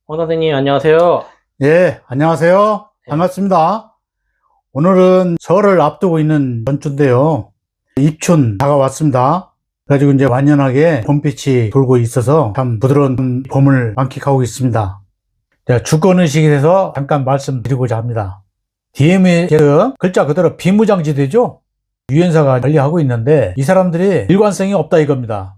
선생님, 안녕하세요. 예, 안녕하세요. 네. 반갑습니다. 오늘은 설을 앞두고 있는 전주인데요. 입춘 다가왔습니다. 그래가지고 이제 완연하게 봄빛이 돌고 있어서 참 부드러운 봄을 만끽하고 있습니다. 제가 주권의식에 대해서 잠깐 말씀드리고자 합니다. DM에서 글자 그대로 비무장지대죠? 유엔사가 관리하고 있는데 이 사람들이 일관성이 없다 이겁니다.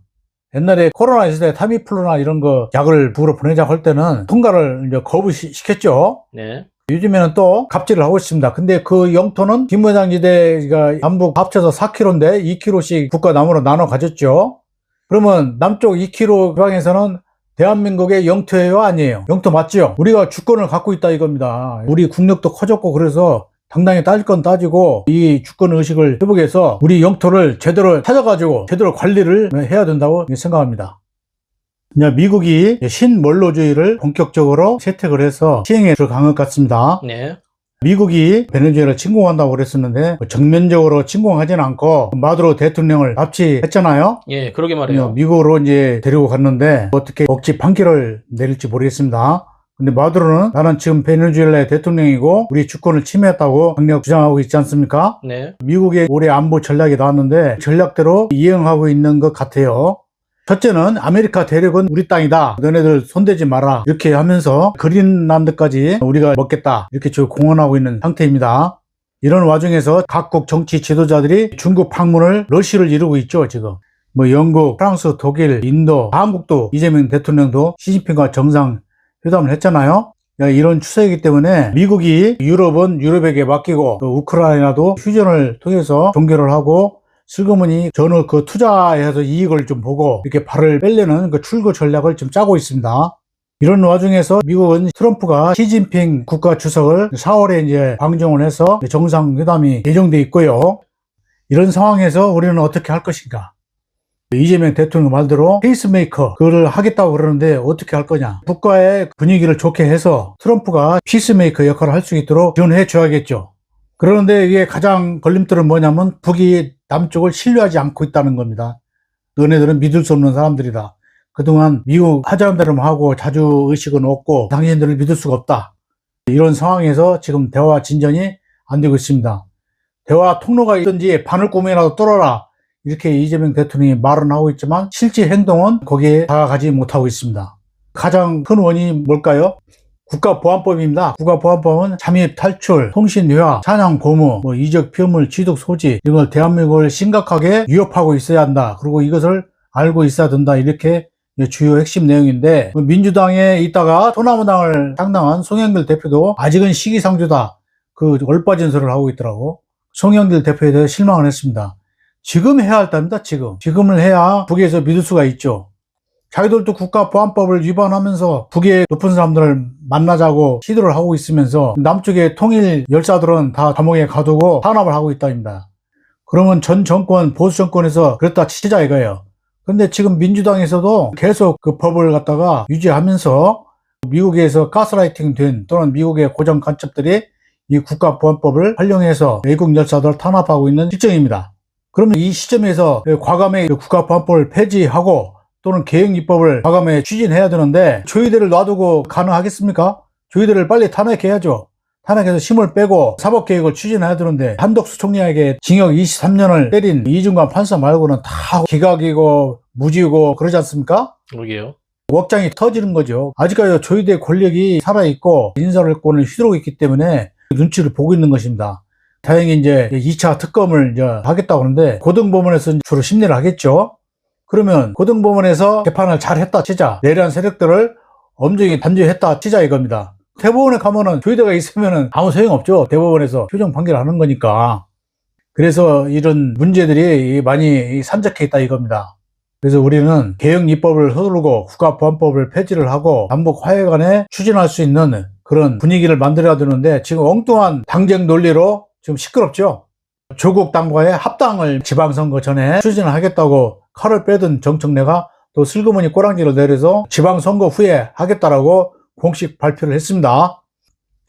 옛날에 코로나 있을 때 타미플루나 이런 거 약을 부으러 보내자고 할 때는 통과를 이제 거부시켰죠. 네. 요즘에는 또 갑질을 하고 있습니다. 근데 그 영토는 김무장지대가 남북 합쳐서 4km인데 2km씩 국가 나무로 나눠 가졌죠. 그러면 남쪽 2km 지방에서는 대한민국의 영토예요, 아니에요? 영토 맞죠? 우리가 주권을 갖고 있다 이겁니다. 우리 국력도 커졌고 그래서 당당히 따질 건 따지고 이 주권 의식을 회복해서 우리 영토를 제대로 찾아가지고 제대로 관리를 해야 된다고 생각합니다. 미국이 신원로주의를 본격적으로 채택을 해서 시행에 들어간 것 같습니다. 네. 미국이 베네수엘라를 침공한다고 그랬었는데 정면적으로 침공하지는 않고 마두로 대통령을 납치했잖아요. 예, 그러게 말이에요. 미국으로 이제 데리고 갔는데 어떻게 억지 판결을 내릴지 모르겠습니다. 근데 마두로는 나는 지금 베네수엘라의 대통령이고 우리 주권을 침해했다고 강력 주장하고 있지 않습니까? 네. 미국의 올해 안보 전략이 나왔는데 전략대로 이행하고 있는 것 같아요. 첫째는 아메리카 대륙은 우리 땅이다. 너네들 손대지 마라. 이렇게 하면서 그린란드까지 우리가 먹겠다. 이렇게 지금 공언하고 있는 상태입니다. 이런 와중에서 각국 정치 지도자들이 중국 방문을 러시를 이루고 있죠, 지금. 영국, 프랑스, 독일, 인도, 한국도 이재명 대통령도 시진핑과 정상회담을 했잖아요. 이런 추세이기 때문에 미국이 유럽은 유럽에게 맡기고 우크라이나도 휴전을 통해서 종결을 하고 슬그머니 저는 그 투자해서 이익을 좀 보고 이렇게 발을 빼려는 그 출구 전략을 좀 짜고 있습니다. 이런 와중에서 미국은 트럼프가 시진핑 국가 주석을 4월에 이제 방중을 해서 정상회담이 예정돼 있고요. 이런 상황에서 우리는 어떻게 할 것인가? 이재명 대통령 말대로 페이스메이커 그거를 하겠다고 그러는데 어떻게 할 거냐? 국가의 분위기를 좋게 해서 트럼프가 피스메이커 역할을 할 수 있도록 지원해 줘야겠죠. 그런데 이게 가장 걸림돌은 뭐냐면 북이 남쪽을 신뢰하지 않고 있다는 겁니다. 너네들은 믿을 수 없는 사람들이다. 그동안 미국 하자는 대로만 하고 자주의식은 없고 당신들을 믿을 수가 없다. 이런 상황에서 지금 대화 진전이 안 되고 있습니다. 대화 통로가 있든지 바늘구멍이라도 뚫어라. 이렇게 이재명 대통령이 말은 하고 있지만 실제 행동은 거기에 다가가지 못하고 있습니다. 가장 큰 원인이 뭘까요? 국가보안법입니다. 국가보안법은 잠입, 탈출, 통신회화, 사냥, 고무, 이적, 피험물, 취득, 소지 이런 걸 대한민국을 심각하게 위협하고 있어야 한다. 그리고 이것을 알고 있어야 된다. 이렇게 주요 핵심 내용인데 민주당에 있다가 호남당을 창당한 송영길 대표도 아직은 시기상조다. 그 얼빠진 소리를 하고 있더라고. 송영길 대표에 대해 실망을 했습니다. 지금 해야 할 때입니다. 지금을 해야 북에서 믿을 수가 있죠. 자기들도 국가보안법을 위반하면서 북의 높은 사람들을 만나자고 시도를 하고 있으면서 남쪽의 통일 열사들은 다 감옥에 가두고 탄압을 하고 있다입니다. 그러면 전 정권, 보수 정권에서 그랬다 치자 이거예요. 그런데 지금 민주당에서도 계속 그 법을 갖다가 유지하면서 미국에서 가스라이팅 된 또는 미국의 고정 간첩들이 이 국가보안법을 활용해서 외국 열사들을 탄압하고 있는 실정입니다. 그러면 이 시점에서 과감히 국가보안법을 폐지하고 또는 개혁입법을 과감히 추진해야 되는데 조의대를 놔두고 가능하겠습니까? 조의대를 빨리 탄핵해야죠. 탄핵해서 힘을 빼고 사법개혁을 추진해야 되는데 한덕수 총리에게 징역 23년을 때린 이중관 판사 말고는 다 기각이고 무지고 그러지 않습니까? 그러게요. 웍장이 터지는 거죠. 아직까지 조의대 권력이 살아있고 인사권을 휘두르고 있기 때문에 눈치를 보고 있는 것입니다. 다행히 이제 2차 특검을 이제 하겠다고 하는데 고등법원에서 주로 심리를 하겠죠. 그러면 고등법원에서 재판을 잘 했다 치자, 내란 세력들을 엄정히 단죄했다 치자 이겁니다. 대법원에 가면은 조의대가 있으면은 아무 소용없죠. 대법원에서 표정 판결을 하는 거니까. 그래서 이런 문제들이 많이 산적해 있다 이겁니다. 그래서 우리는 개혁입법을 서두르고 국가보안법을 폐지를 하고 남북 화해간에 추진할 수 있는 그런 분위기를 만들어야 되는데 지금 엉뚱한 당쟁 논리로 지금 시끄럽죠. 조국 당과의 합당을 지방선거 전에 추진을 하겠다고 칼을 빼든 정청래가 또 슬그머니 꼬랑지를 내려서 지방선거 후에 하겠다라고 공식 발표를 했습니다.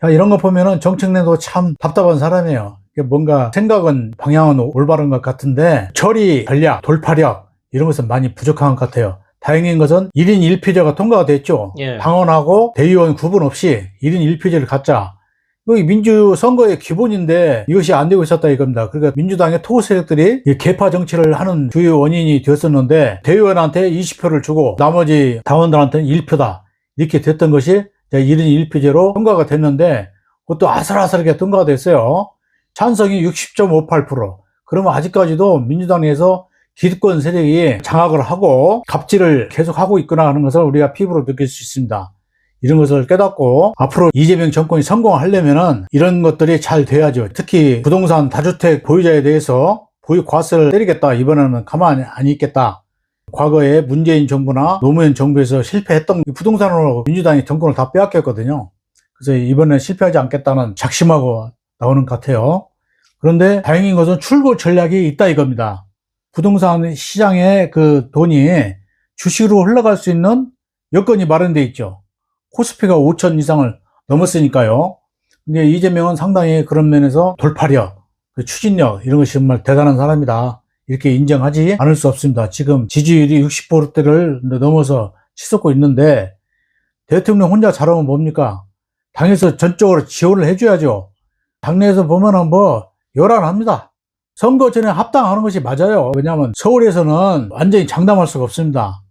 자, 이런 거 보면은 정청래도 참 답답한 사람이에요. 뭔가 생각은 방향은 올바른 것 같은데 처리, 전략, 돌파력 이런 것은 많이 부족한 것 같아요. 다행인 것은 1인 1표제가 통과가 됐죠. 예. 당원하고 대의원 구분 없이 1인 1표제를 갖자. 여기 민주선거의 기본인데 이것이 안 되고 있었다 이겁니다. 그러니까 민주당의 토호 세력들이 개파 정치를 하는 주요 원인이 되었었는데 대의원한테 20표를 주고 나머지 당원들한테는 1표다. 이렇게 됐던 것이 1인 1표제로 통과가 됐는데 그것도 아슬아슬하게 통과가 됐어요. 찬성이 60.58%. 그러면 아직까지도 민주당 내에서 기득권 세력이 장악을 하고 갑질을 계속하고 있구나 하는 것을 우리가 피부로 느낄 수 있습니다. 이런 것을 깨닫고 앞으로 이재명 정권이 성공하려면은 이런 것들이 잘 돼야죠. 특히 부동산 다주택 보유자에 대해서 보유 과세를 때리겠다. 이번에는 가만히 안 있겠다. 과거에 문재인 정부나 노무현 정부에서 실패했던 부동산으로 민주당이 정권을 다 빼앗겼거든요. 그래서 이번엔 실패하지 않겠다는 작심하고 나오는 것 같아요. 그런데 다행인 것은 출구 전략이 있다 이겁니다. 부동산 시장에 그 돈이 주식으로 흘러갈 수 있는 여건이 마련되어 있죠. 코스피가 5천 이상을 넘었으니까요. 근데 이재명은 상당히 그런 면에서 돌파력, 추진력 이런 것이 정말 대단한 사람이다. 이렇게 인정하지 않을 수 없습니다. 지금 지지율이 60%대를 넘어서 치솟고 있는데 대통령 혼자 잘하면 뭡니까? 당에서 전적으로 지원을 해줘야죠. 당내에서 보면은 뭐 요란합니다. 선거 전에 합당하는 것이 맞아요. 왜냐하면 서울에서는 완전히 장담할 수가 없습니다.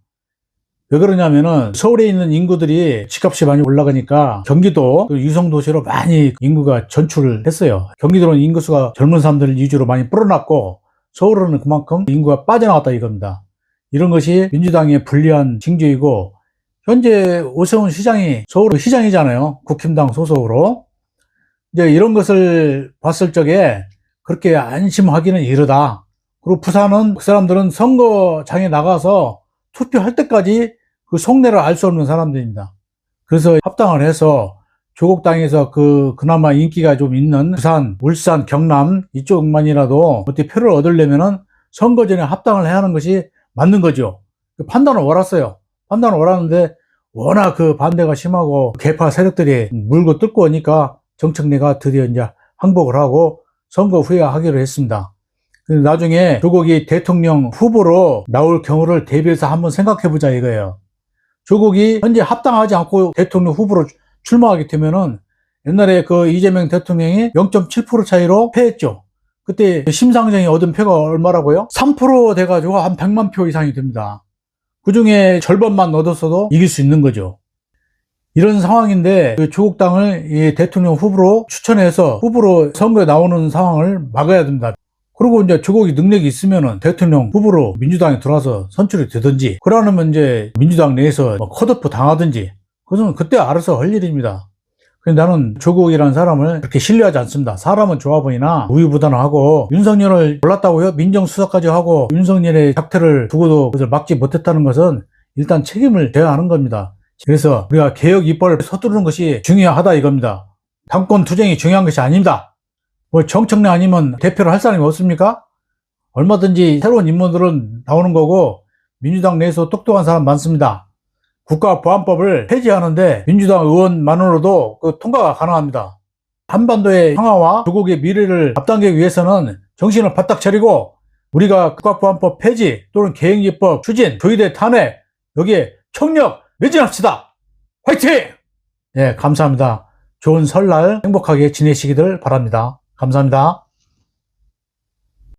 왜 그러냐면은 서울에 있는 인구들이 집값이 많이 올라가니까 경기도 유성도시로 많이 인구가 전출을 했어요. 경기도는 인구수가 젊은 사람들 위주로 많이 불어났고 서울은 그만큼 인구가 빠져나갔다 이겁니다. 이런 것이 민주당의 불리한 징조이고 현재 오세훈 시장이 서울 시장이잖아요. 국힘당 소속으로. 이제 이런 것을 봤을 적에 그렇게 안심하기는 이르다. 그리고 부산은 그 사람들은 선거장에 나가서 투표할 때까지 그 속내를 알 수 없는 사람들입니다. 그래서 합당을 해서 조국 땅에서 그나마 인기가 좀 있는 부산, 울산, 경남 이쪽만이라도 어떻게 표를 얻으려면은 선거 전에 합당을 해야 하는 것이 맞는 거죠. 판단을 옳았어요. 판단을 옳았는데 워낙 그 반대가 심하고 개파 세력들이 물고 뜯고 오니까 정청래가 드디어 이제 항복을 하고 선거 후에 하기로 했습니다. 나중에 조국이 대통령 후보로 나올 경우를 대비해서 한번 생각해 보자 이거예요. 조국이 현재 합당하지 않고 대통령 후보로 출마하게 되면은 옛날에 그 이재명 대통령이 0.7% 차이로 패했죠. 그때 심상정이 얻은 표가 얼마라고요? 3% 돼가지고 한 100만 표 이상이 됩니다. 그 중에 절반만 얻었어도 이길 수 있는 거죠. 이런 상황인데 조국 당을 이 대통령 후보로 추천해서 후보로 선거에 나오는 상황을 막아야 됩니다. 그리고 이제 조국이 능력이 있으면은 대통령 후보로 민주당에 들어와서 선출이 되든지, 그러면 이제 민주당 내에서 컷오프 당하든지, 그것은 그때 알아서 할 일입니다. 근데 나는 조국이라는 사람을 그렇게 신뢰하지 않습니다. 사람은 좋아 보이나 우유부단하고 윤석열을 몰랐다고요? 민정수석까지 하고 윤석열의 작태를 두고도 그것을 막지 못했다는 것은 일단 책임을 져야 하는 겁니다. 그래서 우리가 개혁 입법을 서두르는 것이 중요하다 이겁니다. 당권 투쟁이 중요한 것이 아닙니다. 뭐 정청래 아니면 대표를 할 사람이 없습니까? 얼마든지 새로운 인물들은 나오는 거고 민주당 내에서 똑똑한 사람 많습니다. 국가보안법을 폐지하는데 민주당 의원만으로도 그 통과가 가능합니다. 한반도의 평화와 조국의 미래를 앞당기기 위해서는 정신을 바짝 차리고 우리가 국가보안법 폐지 또는 개혁입법 추진, 조의대 탄핵 여기에 총력 매진합시다. 화이팅! 네, 감사합니다. 좋은 설날 행복하게 지내시기를 바랍니다. 감사합니다.